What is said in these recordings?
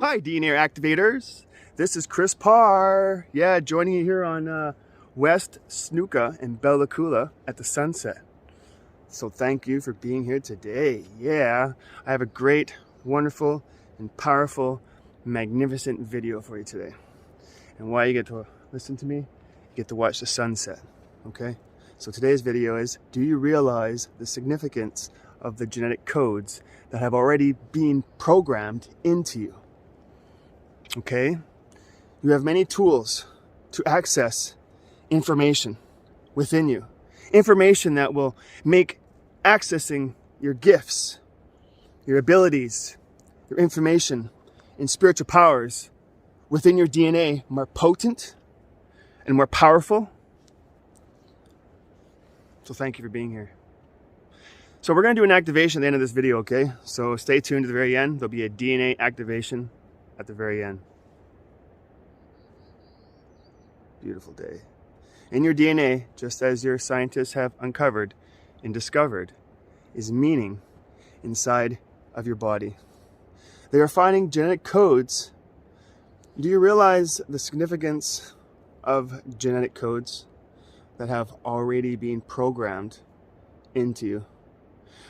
Hi, DNA Activators. This is Chris Parr. Yeah, joining you here on West Snuka in Bella Coola at the sunset. So thank you for being here today. Yeah, I have a great, wonderful, and powerful, magnificent video for you today. And why you get to listen to me, you get to watch the sunset, okay? So today's video is, do you realize the significance of the genetic codes that have already been programmed into you? Okay? You have many tools to access information within you. Information that will make accessing your gifts, your abilities, your information, and spiritual powers within your DNA more potent and more powerful. So thank you for being here. So we're going to do an activation at the end of this video, okay? So stay tuned to the very end. There'll be a DNA activation at the very end. Beautiful day. In your DNA, just as your scientists have uncovered and discovered, is meaning inside of your body. They are finding genetic codes. Do you realize the significance of genetic codes that have already been programmed into you?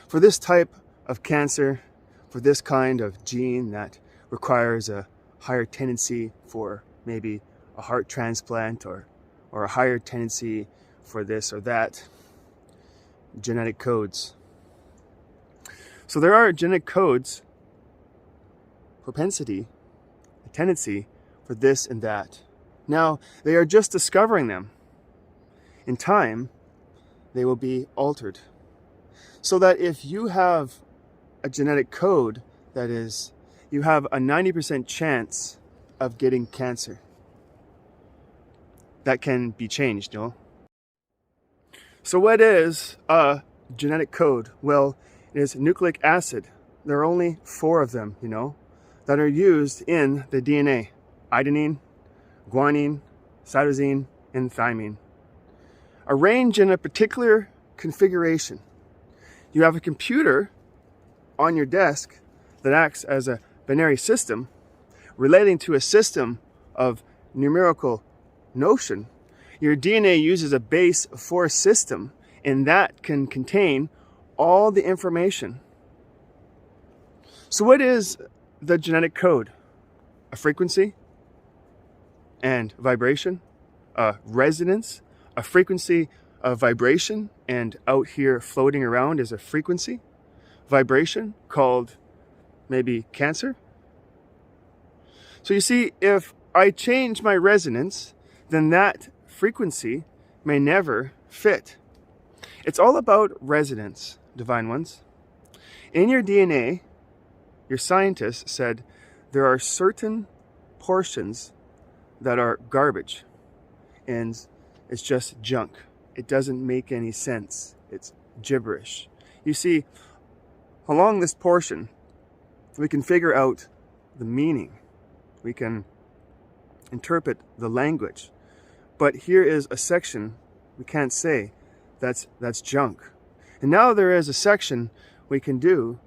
For this type of cancer, for this kind of gene that requires a higher tendency for maybe a heart transplant or a higher tendency for this or that, genetic codes. So there are genetic codes, propensity, a tendency for this and that. Now, they are just discovering them. In time, they will be altered. So that if you have a genetic code that is, you have a 90% chance of getting cancer. That can be changed, you know? So what is a genetic code? Well, it is nucleic acid. There are only 4 of them, you know, that are used in the DNA. Adenine, guanine, cytosine, and thymine. Arranged in a particular configuration. You have a computer on your desk that acts as a binary system relating to a system of numerical notion. Your DNA uses a base 4 system, and that can contain all the information. So what is the genetic code? A frequency and vibration, a resonance, a frequency of vibration, and out here floating around is a frequency vibration called maybe cancer. So you see, if I change my resonance, then that frequency may never fit. It's all about resonance, divine ones. In your DNA, your scientists said there are certain portions that are garbage and it's just junk. It doesn't make any sense. It's gibberish. You see, along this portion, we can figure out the meaning. We can interpret the language. But here is a section we can't say that's junk. And now there is a section we can do,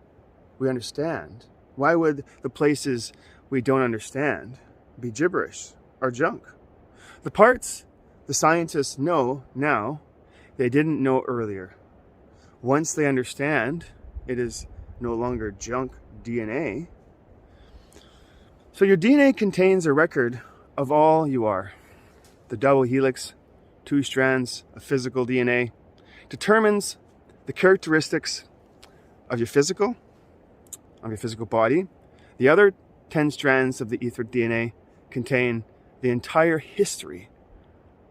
we understand. Why would the places we don't understand be gibberish or junk? The parts the scientists know now, they didn't know earlier. Once they understand, it is no longer junk DNA. So your DNA contains a record of all you are. The double helix, 2 strands of physical DNA, determines the characteristics of your physical body. The other 10 strands of the ether DNA contain the entire history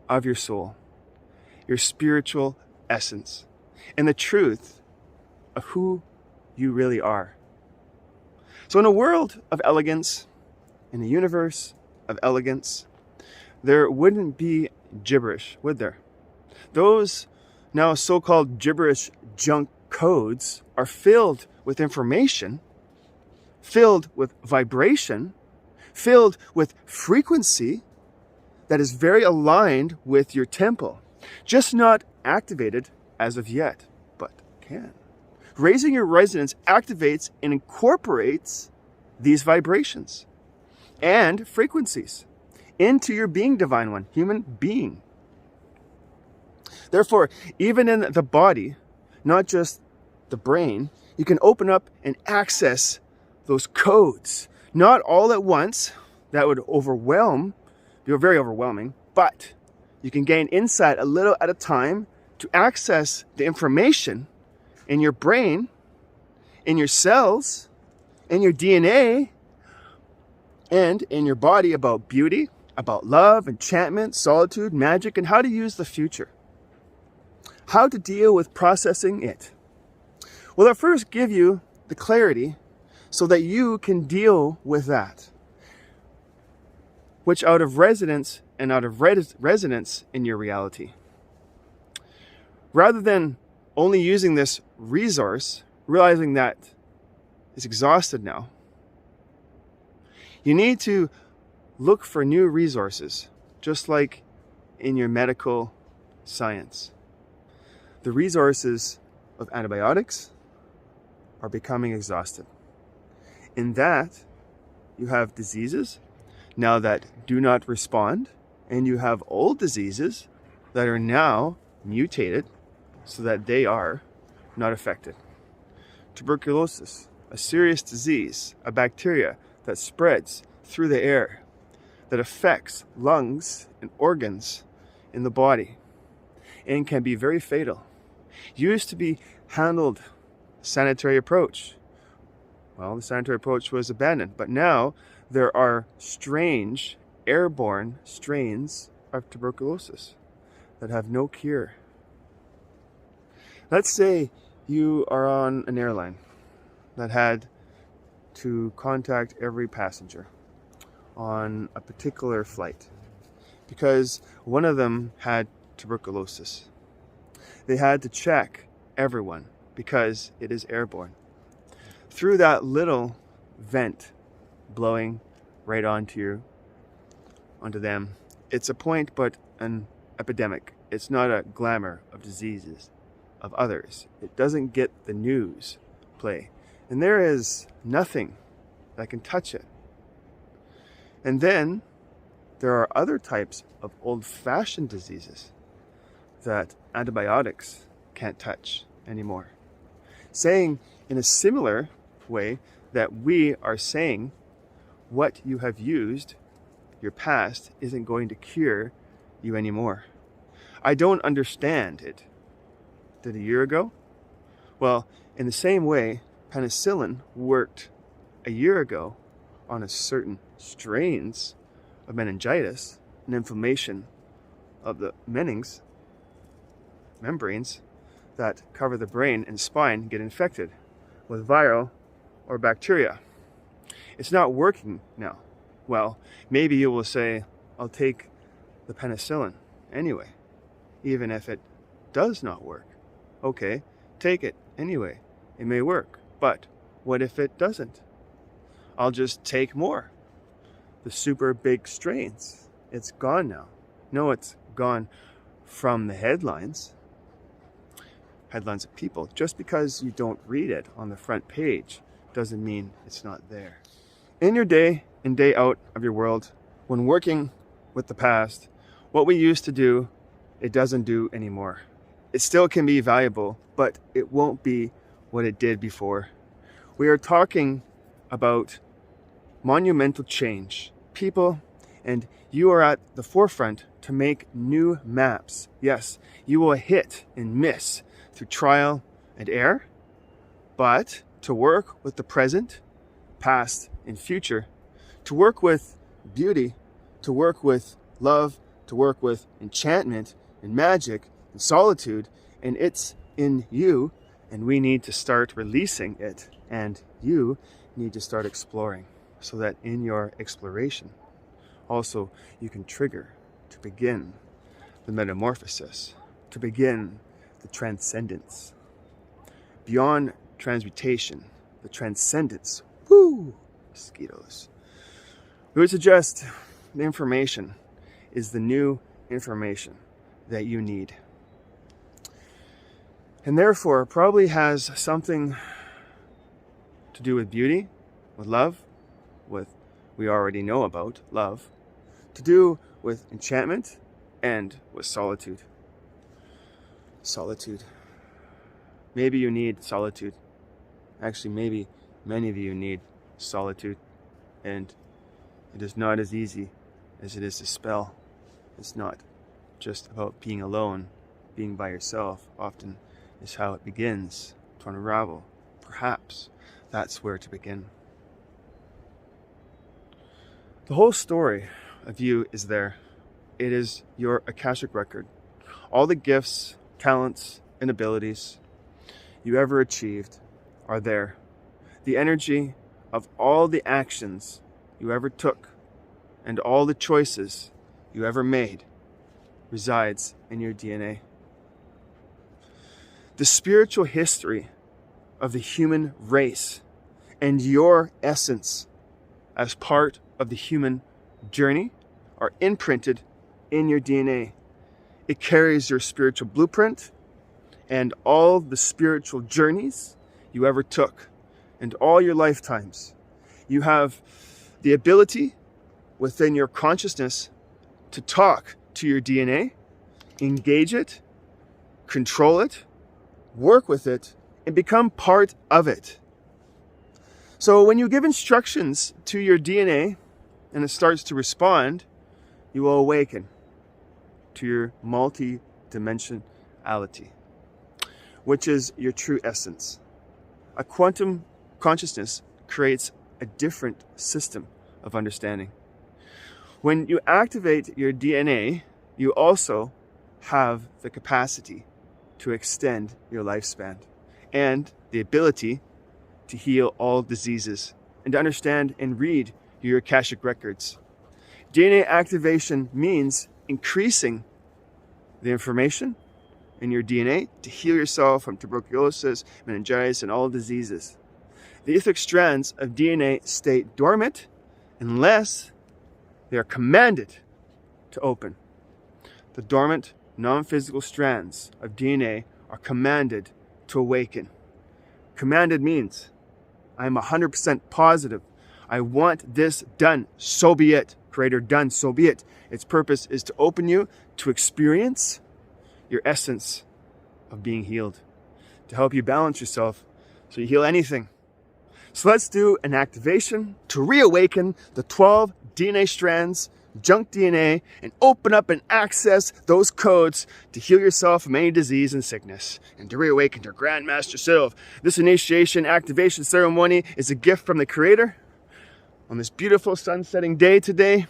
of your soul, your spiritual essence, and the truth of who you really are. So in a world of elegance, in a universe of elegance, there wouldn't be gibberish, would there? Those now so-called gibberish junk codes are filled with information, filled with vibration, filled with frequency that is very aligned with your temple. Just not activated as of yet, but can. Raising your resonance activates and incorporates these vibrations. and frequencies into your being, divine one, human being. Therefore, even in the body, not just the brain, you can open up and access those codes. Not all at once, that would be very overwhelming, but you can gain insight a little at a time to access the information in your brain, in your cells, in your DNA, and in your body about beauty, about love, enchantment, solitude, magic, and how to use the future. How to deal with processing it. Well, I'll first give you the clarity so that you can deal with that, which out of resonance and out of resonance in your reality. Rather than only using this resource, realizing that it's exhausted now, you need to look for new resources, just like in your medical science. The resources of antibiotics are becoming exhausted. In that, you have diseases now that do not respond, and you have old diseases that are now mutated so that they are not affected. Tuberculosis, a serious disease, a bacteria that spreads through the air, that affects lungs and organs in the body, and can be very fatal. Used to be handled sanitary approach. Well, the sanitary approach was abandoned, but now there are strange airborne strains of tuberculosis that have no cure. Let's say you are on an airline that had to contact every passenger on a particular flight because one of them had tuberculosis. They had to check everyone because it is airborne. Through that little vent blowing right onto them, it's a point but an epidemic. It's not a glamour of diseases of others. It doesn't get the news play. And there is nothing that can touch it. And then there are other types of old-fashioned diseases that antibiotics can't touch anymore. Saying in a similar way that we are saying what you have used, your past, isn't going to cure you anymore. I don't understand it. Did a year ago? Well, in the same way, penicillin worked a year ago on a certain strains of meningitis, an inflammation of the membranes that cover the brain and spine get infected with viral or bacteria. It's not working now. Well, maybe you will say, I'll take the penicillin anyway, even if it does not work. Okay, take it anyway. It may work, but what if it doesn't? I'll just take more. The super big strains, it's gone now. No, it's gone from the headlines of people. Just because you don't read it on the front page doesn't mean it's not there. In your day and day out of your world, when working with the past, what we used to do, it doesn't do anymore. It still can be valuable, but it won't be what it did before. We are talking about monumental change. People, and you are at the forefront to make new maps. Yes, you will hit and miss through trial and error, but to work with the present, past, and future, to work with beauty, to work with love, to work with enchantment and magic and solitude, and it's in you, and we need to start releasing it, and you need to start exploring, so that in your exploration also you can trigger to begin the metamorphosis, to begin the transcendence. Beyond transmutation, the transcendence. Woo! Mosquitoes. We would suggest the information is the new information that you need. And therefore probably has something to do with beauty, with love, with we already know about, love, to do with enchantment and with solitude. Solitude. Maybe you need solitude. Actually, maybe many of you need solitude. And it is not as easy as it is to spell. It's not just about being alone, being by yourself. Often is how it begins to unravel. Perhaps that's where to begin. The whole story of you is there. It is your Akashic record. All the gifts, talents, and abilities you ever achieved are there. The energy of all the actions you ever took and all the choices you ever made resides in your DNA. The spiritual history of the human race and your essence as part of the human journey are imprinted in your DNA. It carries your spiritual blueprint and all the spiritual journeys you ever took and all your lifetimes. You have the ability within your consciousness to talk to your DNA, engage it, control it, work with it, and become part of it. So when you give instructions to your DNA and it starts to respond, you will awaken to your multidimensionality, which is your true essence. A quantum consciousness creates a different system of understanding. When you activate your DNA, you also have the capacity to extend your lifespan and the ability to heal all diseases and to understand and read your Akashic records. DNA activation means increasing the information in your DNA to heal yourself from tuberculosis, meningitis, and all diseases. The etheric strands of DNA stay dormant unless they are commanded to open. The dormant, non-physical strands of DNA are commanded to awaken. Commanded means I'm 100% positive. I want this done, so be it. Creator, done, so be it. Its purpose is to open you to experience your essence of being healed, to help you balance yourself so you heal anything. So let's do an activation to reawaken the 12 DNA strands, junk DNA, and open up and access those codes to heal yourself from any disease and sickness and to reawaken your Grandmaster Self. This initiation activation ceremony is a gift from the Creator. On this beautiful sun-setting day today,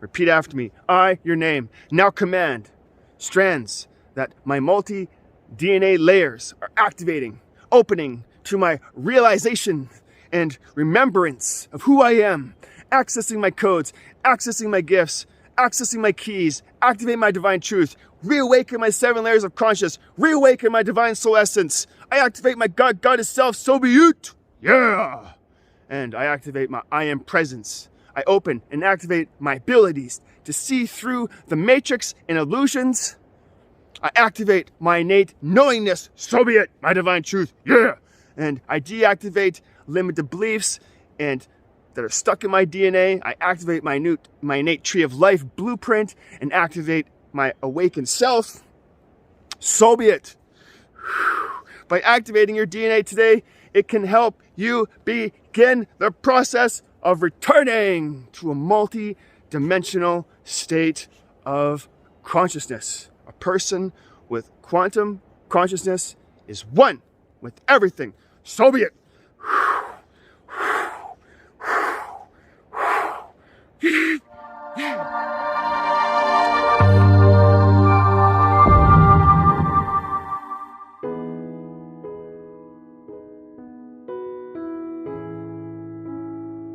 repeat after me. I, your name, now command strands that my multi-DNA layers are activating, opening to my realization and remembrance of who I am, accessing my codes, accessing my gifts, accessing my keys, activate my divine truth, reawaken my 7 layers of consciousness, reawaken my divine soul essence. I activate my God, Goddess self, so be it. Yeah. And I activate my I am presence. I open and activate my abilities to see through the matrix and illusions. I activate my innate knowingness, so be it, my divine truth, yeah. And I deactivate limited beliefs and that are stuck in my DNA. I activate my innate tree of life blueprint and activate my awakened self, so be it. By activating your DNA today, it can help you begin the process of returning to a multi-dimensional state of consciousness. A person with quantum consciousness is one with everything. So be it.